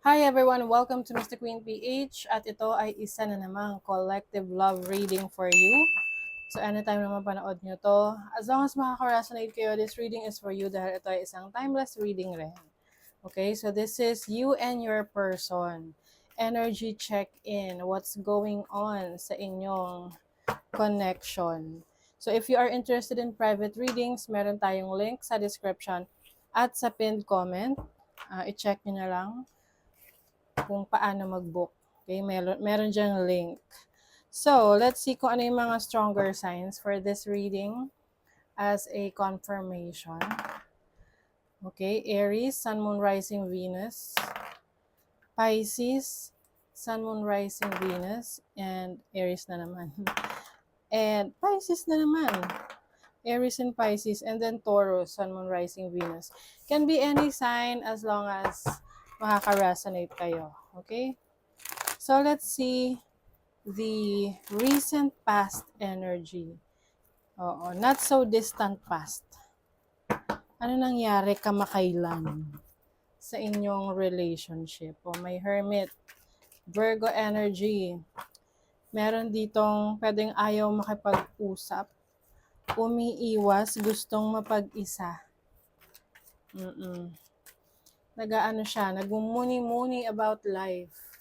Hi everyone! Welcome to Mr. Queen PH at ito ay isa na namang collective love reading for you. So anytime naman panood nyo to, as long as makaka-resonate kayo, this reading is for you dahil ito ay isang timeless reading rin. Okay, so this is you and your person. Energy check-in. What's going on sa inyong connection? So if you are interested in private readings, meron tayong link sa description at sa pinned comment. I-check nyo na lang kung paano mag-book. Okay, meron diyang link. So, let's see kung ano yung mga stronger signs for this reading as a confirmation. Okay, Aries, Sun, Moon, Rising, Venus. Pisces, Sun, Moon, Rising, Venus. And Aries na naman. And Pisces na naman. Aries and Pisces. And then Taurus, Sun, Moon, Rising, Venus. Can be any sign as long as makaka-resonate kayo. Okay? So, let's see the recent past energy. Oo, not so distant past. Ano nangyari kamakailan sa inyong relationship? O may Hermit, Virgo energy. Meron ditong pwedeng ayaw makipag-usap, umiiwas, gustong mapag-isa. Nag-aano siya, nagmumuni-muni about life,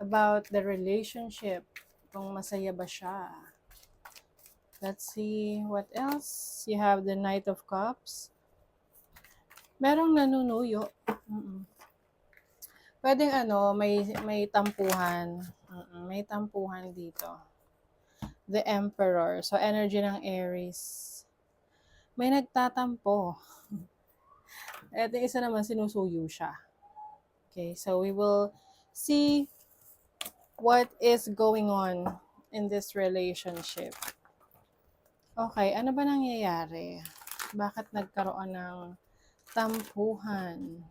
about the relationship, kung masaya ba siya. Let's see what else. You have the Knight of Cups. Merong nanunuyo. Pwedeng may tampuhan. May tampuhan dito. The Emperor. So, energy ng Aries. May nagtatampo. At yung isa naman, sinusuyo siya. Okay, so we will see what is going on in this relationship. Okay, ano ba nangyayari? Bakit nagkaroon ng tampuhan?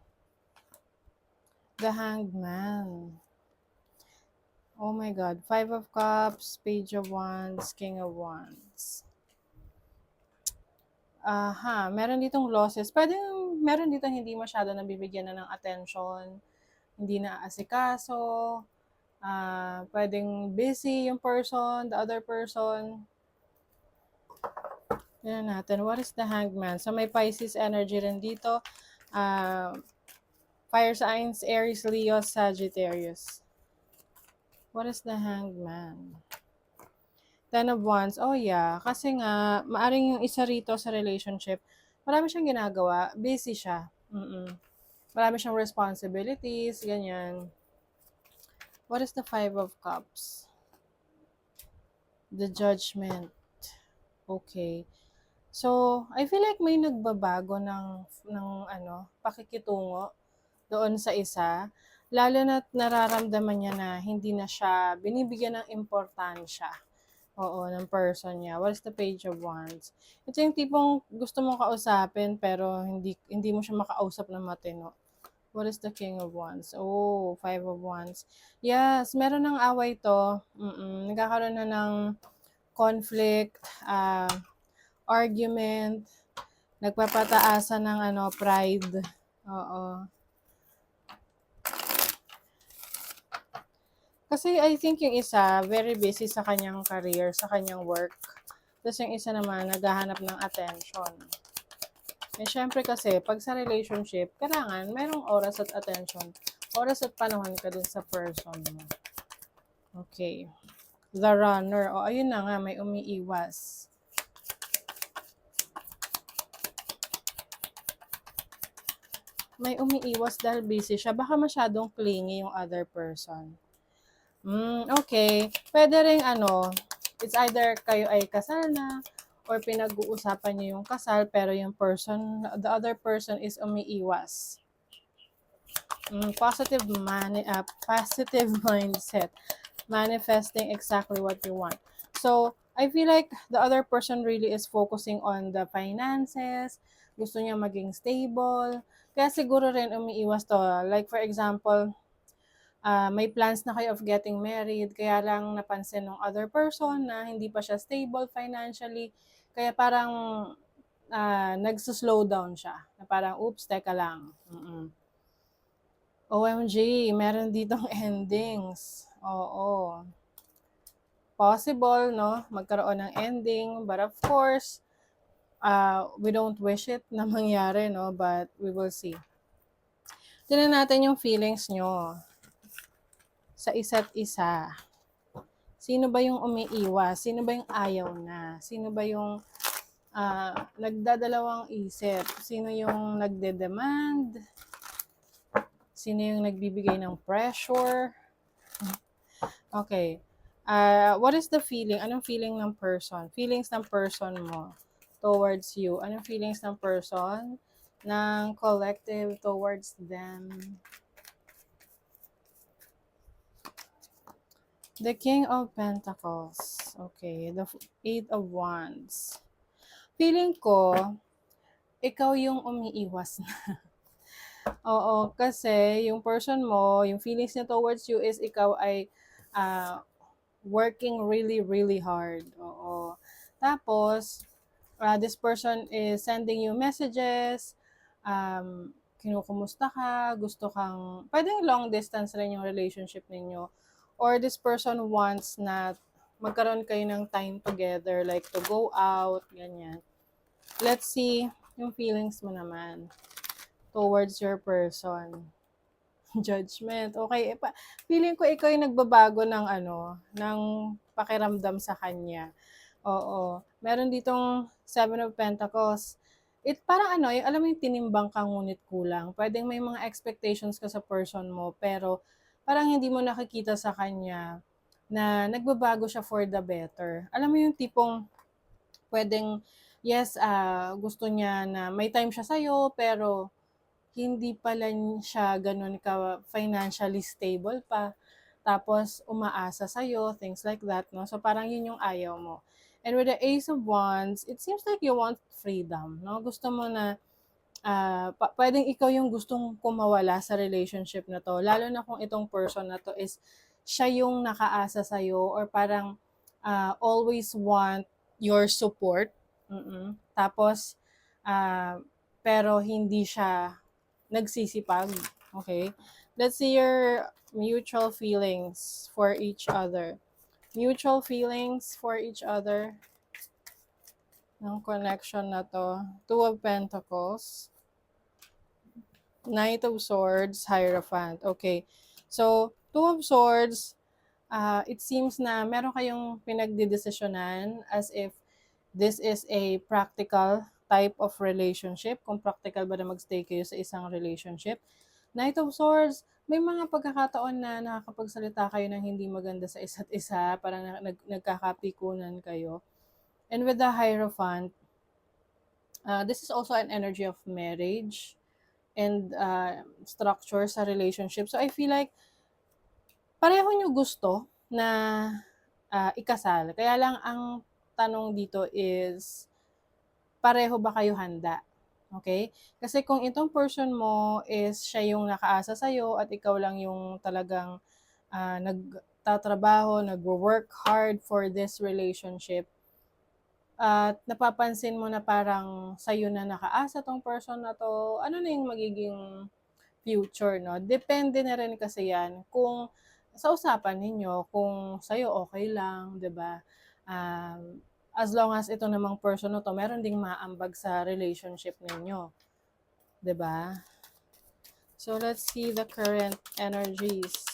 The Hanged Man. Oh my God. Five of Cups, Page of Wands, King of Wands. Meron ditong losses. Meron dito hindi masyado nabibigyan na ng attention. Hindi na aasikaso. Pwedeng busy yung person, the other person. Tignan natin, what is the Hanged Man? So may Pisces energy rin dito. Fire signs, Aries, Leo, Sagittarius. What is the Hanged Man? Ten of Wands. Oh yeah, kasi nga, maaring yung isa rito sa relationship, marami siyang ginagawa, busy siya. Marami siyang responsibilities, ganyan. What is the Five of Cups? The Judgment. Okay. So, I feel like may nagbabago ng pakikitungo doon sa isa. Lalo na't nararamdaman niya na hindi na siya binibigyan ng importansya. Oo, ng person niya. What is the Page of Wands? Ito yung tipong gusto mong kausapin pero hindi mo siya makausap ng matino. What is the King of Wands? Oh, Five of Wands. Yes, meron ng away to. Nagkakaroon na ng conflict, argument, nagpapataasan ng pride. Oo. Kasi I think yung isa, very busy sa kanyang career, sa kanyang work. Tapos yung isa naman, naghahanap ng attention. Eh, syempre kasi, pag sa relationship, kailangan mayroong oras at attention. Oras at panahon ka dun sa person mo. Okay. The Runner. O, ayun na nga, may umiiwas. May umiiwas dahil busy siya. Baka masyadong clingy yung other person. Okay. Pwede rin it's either kayo ay kasal na or pinag-uusapan niyo yung kasal pero yung the other person is umiiwas. Positive mindset. Manifesting exactly what you want. So, I feel like the other person really is focusing on the finances. Gusto niya maging stable. Kaya siguro rin umiiwas to. Like for example, may plans na kayo of getting married, kaya lang napansin ng other person na hindi pa siya stable financially, kaya parang nagsuslow down siya. Na parang, oops, teka lang. OMG, meron ditong endings. Oo. Possible, no? Magkaroon ng ending. But of course, we don't wish it na mangyari, no? But we will see. Tignan natin yung feelings nyo sa isa't isa. Sino ba yung umiiwas? Sino ba yung ayaw na? Sino ba yung nagdadalawang isip? Sino yung nagde-demand? Sino yung nagbibigay ng pressure? Okay. What is the feeling? Anong feeling ng person? Feelings ng person mo towards you. Anong feelings ng person ng collective towards them? The King of Pentacles. Okay. The Eight of Wands. Feeling ko, ikaw yung umiiwas na. Oo, kasi yung person mo, yung feelings niya towards you is ikaw ay working really, really hard. Oo. Tapos, this person is sending you messages, kinukumusta ka, gusto kang, pwedeng long distance rin yung relationship ninyo. Or this person wants na magkaroon kayo ng time together, like to go out, ganyan. Let's see yung feelings mo naman towards your person. Judgment. Okay, feeling ko ikaw yung nagbabago ng ng pakiramdam sa kanya. Oo. Meron ditong Seven of Pentacles. Parang yung, alam mo yung tinimbang ka ngunit kulang. Pwedeng may mga expectations ka sa person mo, pero parang hindi mo nakikita sa kanya na nagbabago siya for the better. Alam mo yung tipong pwedeng, yes, gusto niya na may time siya sa'yo, pero hindi pala siya ganun ka financially stable pa. Tapos, umaasa sa'yo, things like that, no? So, parang yun yung ayaw mo. And with the Ace of Wands, it seems like you want freedom, no? Gusto mo na, pwedeng ikaw yung gustong kumawala sa relationship na to. Lalo na kung itong person na to is siya yung nakaasa sa'yo or parang always want your support. Tapos, pero hindi siya nagsisipag. Okay? Let's see your mutual feelings for each other. Mutual feelings for each other ng connection na to. Two of Pentacles. Knight of Swords, Hierophant. Okay. So, Two of Swords, it seems na meron kayong pinagdidesisyonan as if this is a practical type of relationship. Kung practical ba na magstay kayo sa isang relationship. Knight of Swords, may mga pagkakataon na nakakapagsalita kayo ng hindi maganda sa isa't isa, parang nagkakapikunan kayo. And with the Hierophant, this is also an energy of marriage and structure sa relationship. So I feel like pareho nyo gusto na ikasal. Kaya lang ang tanong dito is, pareho ba kayo handa? Okay? Kasi kung itong person mo is siya yung nakaasa sa'yo at ikaw lang yung talagang nagtatrabaho, nag-work hard for this relationship, at napapansin mo na parang sa'yo na nakaasa tong person na to, ano na yung magiging future, no? Depende na rin kasi yan kung sa usapan ninyo, kung sa'yo okay lang, 'di ba? As long as ito namang person na to, meron ding maambag sa relationship ninyo, 'di ba? So let's see the current energies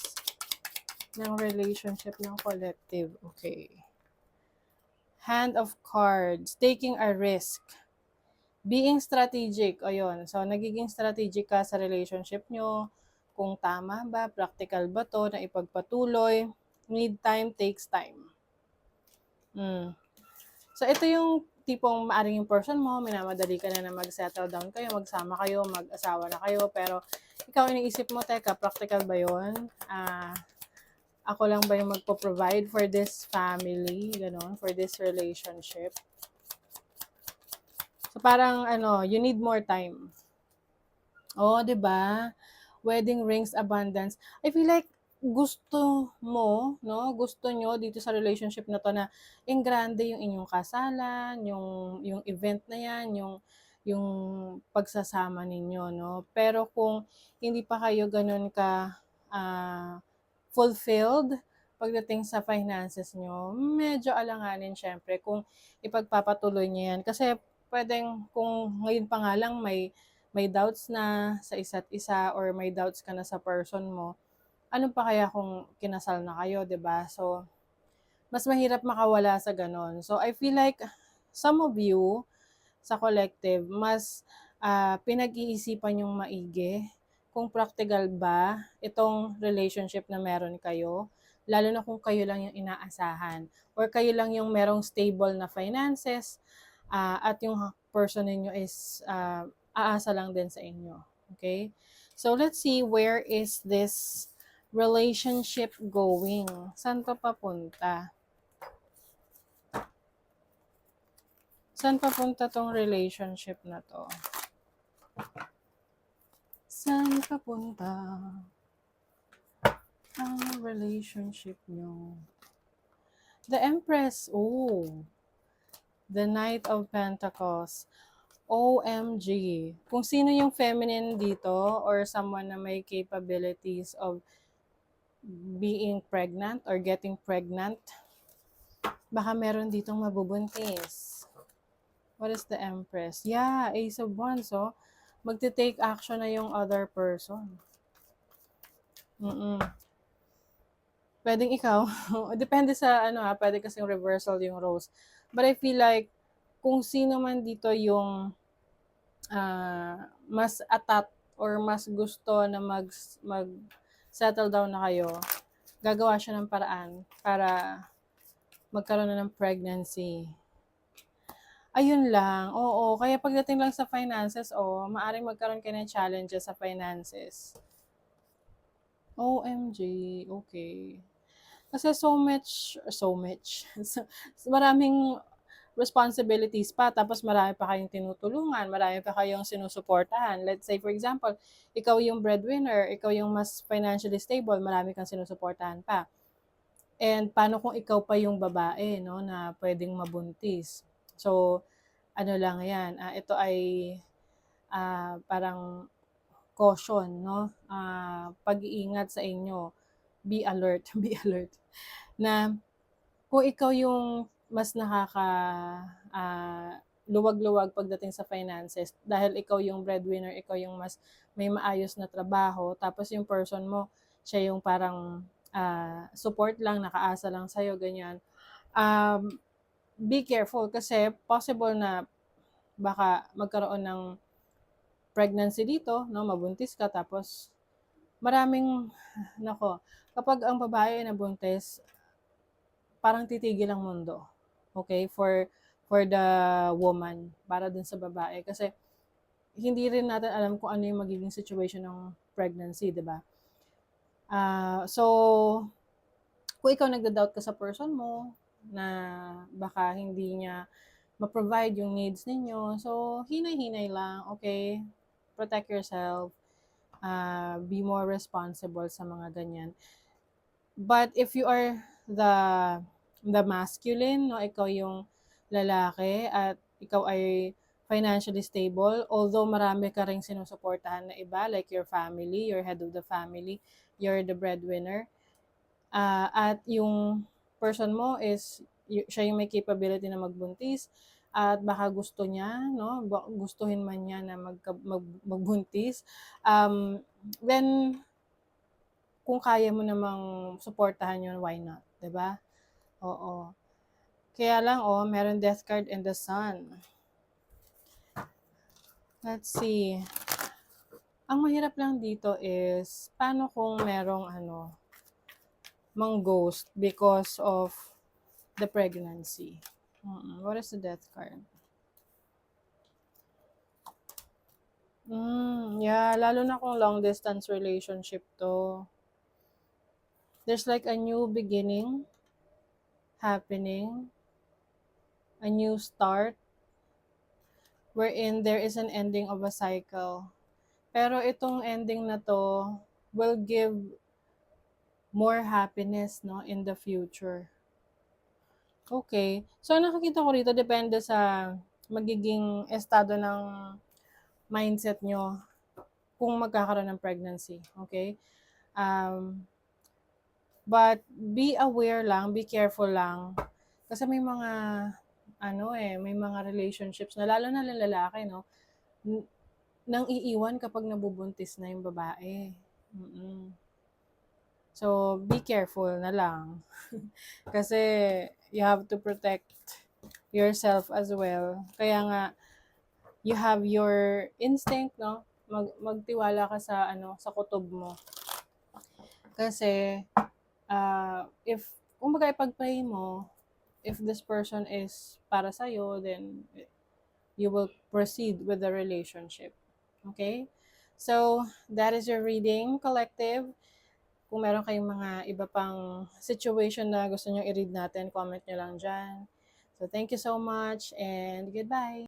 ng relationship ng collective. Okay. Hand of Cards, taking a risk. Being strategic, ayun. So, nagiging strategic ka sa relationship nyo. Kung tama ba, practical ba to na ipagpatuloy. Need time, takes time. So, ito yung tipong maaring yung person mo, minamadali ka na mag-settle down kayo, magsama kayo, mag-asawa na kayo, pero ikaw iniisip mo, teka, practical ba yun? Ako lang ba yung magpo-provide for this family, gano'n, for this relationship? So, parang, you need more time. Oh, 'di ba? Wedding rings, abundance. I feel like gusto mo, no? Gusto nyo dito sa relationship na to na engrande yung inyong kasalan, yung event na yan, yung pagsasama ninyo, no? Pero kung hindi pa kayo ganun ka fulfilled pagdating sa finances nyo, medyo alanganin syempre kung ipagpapatuloy nyo yan. Kasi pwedeng kung ngayon pa nga lang may doubts na sa isa't isa or may doubts ka na sa person mo, ano pa kaya kung kinasal na kayo, 'di ba? So, mas mahirap makawala sa ganon. So, I feel like some of you sa collective, mas pinag-iisipan yung maigi kung practical ba itong relationship na meron kayo, lalo na kung kayo lang yung inaasahan or kayo lang yung merong stable na finances at yung person ninyo is aasa lang din sa inyo. Okay? So, let's see where is this relationship going? Saan pa papunta? Saan papunta tong relationship na to? Saan papunta ang relationship nyo? The Empress. Oh. The Knight of Pentacles. OMG. Kung sino yung feminine dito or someone na may capabilities of being pregnant or getting pregnant, baka meron ditong mabubuntis. What is the Empress? Yeah, Ace of Wands. So, magte-take action na yung other person. Pwedeng ikaw. Depende sa pwede kasing reversal yung roles. But I feel like kung sino man dito yung mas atat or mas gusto na mag settle down na kayo, gagawa siya ng paraan para magkaroon na ng pregnancy. Ayun lang. Oo, kaya pagdating lang sa finances, maaring magkaroon kayo ng challenges sa finances. OMG, okay. Kasi so much, maraming responsibilities pa, tapos marami pa kayong tinutulungan, marami pa kayong sinusuportahan. Let's say, for example, ikaw yung breadwinner, ikaw yung mas financially stable, marami kang sinusuportahan pa. And paano kung ikaw pa yung babae, no, na pwedeng mabuntis? So, ano lang yan, ito ay parang caution, no? Pag-iingat sa inyo. Be alert, be alert. Na kung ikaw yung mas luwag-luwag pagdating sa finances, dahil ikaw yung breadwinner, ikaw yung mas may maayos na trabaho, tapos yung person mo, siya yung parang support lang, nakaasa lang sa'yo, ganyan. Be careful kasi possible na baka magkaroon ng pregnancy dito, no, mabuntis ka, tapos maraming, nako, kapag ang babae ay nabuntis, parang titigil ang mundo. Okay? For the woman, para dun sa babae. Kasi, hindi rin natin alam kung ano yung magiging situation ng pregnancy, di ba? So, kung ikaw nagda-doubt ka sa person mo, na baka hindi niya ma-provide yung needs ninyo, so, hinay-hinay lang, okay? Protect yourself. Be more responsible sa mga ganyan. But if you are the masculine, no, ikaw yung lalaki at ikaw ay financially stable, although marami ka ring sinusuportahan na iba, like your family, your head of the family, you're the breadwinner, at yung person mo is, siya yung may capability na magbuntis, at baka gusto niya, no, gustuhin man niya na magbuntis, then, kung kaya mo namang suportahan yun, why not? 'Di ba? Oo. Kaya lang, meron Death card and the Sun. Let's see. Ang mahirap lang dito is, paano kung merong mang-ghost because of the pregnancy? What is the Death card? Yeah, lalo na kung long distance relationship to. There's like a new beginning happening, a new start, wherein there is an ending of a cycle. Pero itong ending na to will give more happiness, no, in the future. Okay. So, nakikita ko rito, depende sa magiging estado ng mindset nyo kung magkakaroon ng pregnancy. Okay? But be aware lang, be careful lang. Kasi may mga, may mga relationships na lalo na lalaki, no? Nang iiwan kapag nabubuntis na yung babae. So, be careful na lang. Kasi, you have to protect yourself as well. Kaya nga, you have your instinct, no? Magtiwala ka sa, sa kutob mo. Kasi, if, kumbaga ipag-pray mo, if this person is para sa'yo, then you will proceed with the relationship. Okay? So, that is your reading, collective. Kung meron kayong mga iba pang situation na gusto nyo i-read natin, comment nyo lang dyan. So, thank you so much and goodbye!